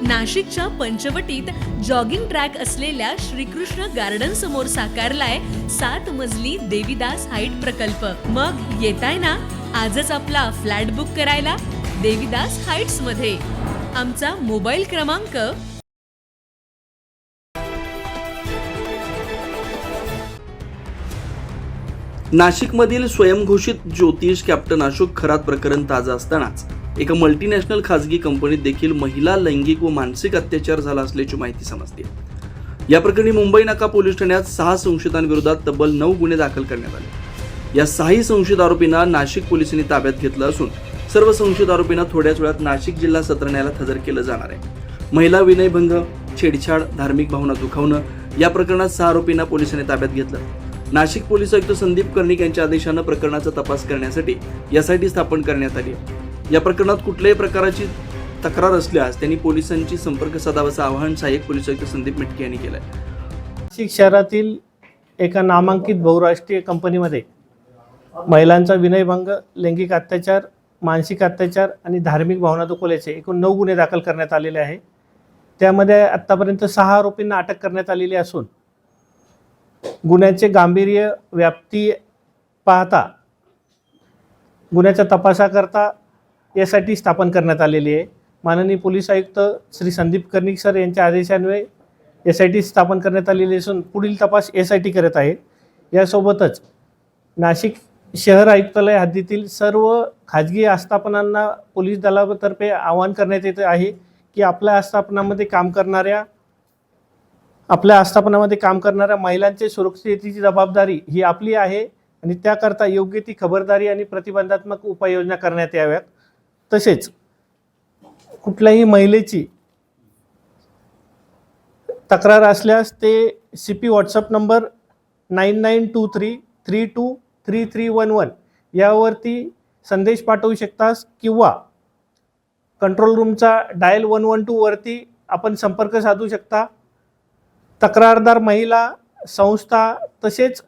नाशिकच्या पंचवटीत jogging track असलेल्या Shrikrishna garden समोर साकारलाय 7 मजली देवीदास हाईट प्रकल्प। मग येताय ना आजच आपला फ्लॅट बुक करायला देवीदास हाईट्स मध्ये। आमचा मोबाईल क्रमांक नाशिकमधील स्वयंघोषित ज्योतिष कॅप्टन अशोक खरात प्रकरण ताजं असतानाच एका मल्टीनॅशनल खासगी कंपनीत देखील महिला लैंगिक व मानसिक अत्याचार झाला असल्याची माहिती समजते। या प्रकरणी मुंबई नाका पोलीस ठाण्यात 6 संशयितांविरोधात तब्बल 9 गुन्हे दाखल करण्यात आले। या 6 संशयित आरोपींना नाशिक पोलिसांनी ताब्यात घेतलं असून सर्व संशयित आरोपींना थोड्याच वेळात नाशिक जिल्हा सत्र न्यायालयात हजर केलं जाणार आहे। महिला विनयभंग, छेडछाड, धार्मिक भावना दुखावणं या प्रकरणात 6 आरोपींना पोलिसांनी ताब्यात घेतलं। नाशिक पोलीस आयुक्त संदीप कर्णिक यांच्या आदेशानं प्रकरणाचा तपास करण्यासाठी एसआयटी स्थापन करण्यात आली आहे। या प्रकरणात कुठल्याही प्रकारची तक्रार असल्यास त्यांनी पोलिसांची संपर्क साधावा असं आवाहन सहाय्यक पोलीस आयुक्त संदीप मिटके यांनी केलं आहे। नाशिक शहरातील एका नामांकित बहुराष्ट्रीय कंपनीमध्ये महिलांचा विनयभंग, लैंगिक अत्याचार, मानसिक अत्याचार आणि धार्मिक भावना दुखवल्याचे एकूण 9 गुन्हे दाखल करण्यात आलेले आहे। त्यामध्ये आतापर्यंत 6 आरोपींना अटक करण्यात आलेली असून गुन्ह्याचे गांभीर्य, व्याप्ती पाहता गुन्ह्याच्या तपासाकरता एसआयटी स्थापन करण्यात आलेली आहे। माननीय पोलीस आयुक्त श्री संदीप कर्णिक सर यांच्या आदेशान्वये एसआयटी स्थापन करण्यात आलेली असून पुढील तपास एसआयटी करत आहे। यासोबतच नाशिक शहर आयुक्तालय हद्दीतील सर्व खाजगी आस्थापनांना पोलीस दलातर्फे आवाहन करण्यात येत आहे की आपल्या आस्थापनामध्ये काम करणाऱ्या महिलांचे सुरक्षिततेची जबाबदारी ही आपली आहे आणि त्याकरता योग्य ती खबरदारी आणि प्रतिबंधात्मक उपाययोजना करण्यात याव्यात। तसेच कुठल्याही महिलेची तक्रार असल्यास ते CP व्हॉट्सअप नंबर 9923323311 यावरती संदेश पाठवू शकतास किंवा कंट्रोल रूमचा डायल 112 वरती आपण संपर्क साधू शकता। तक्रारदार महिला, संस्था तसेच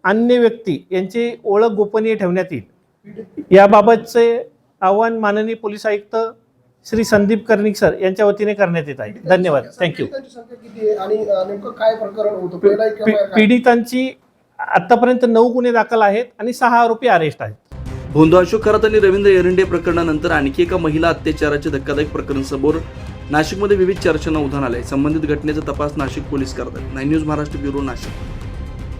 अन्य व्यक्ती यांची ओळख गोपनीय ठेवण्यात येईल। याबाबतचे आवाहन माननीय पोलीस आयुक्त श्री संदीप कर्णिक सर यांच्या वतीने करण्यात येत आहे। धन्यवाद, थँक्यू। पीडितांची आतापर्यंत 9 गुन्हे दाखल आहेत आणि 6 आरोपी अरेस्ट आहेत। भोंदू अशोक खरात आणि रवींद्र एरंडे प्रकरणानंतर आणखी एका महिला अत्याचाराचे धक्कादायक प्रकरण समोर नाशिकमध्ये विविध चर्चांना उधाण आलंय। संबंधित घटनेचा तपास नाशिक पोलीस करतात। 9 न्यूज महाराष्ट्र ब्युरो, नाशिक।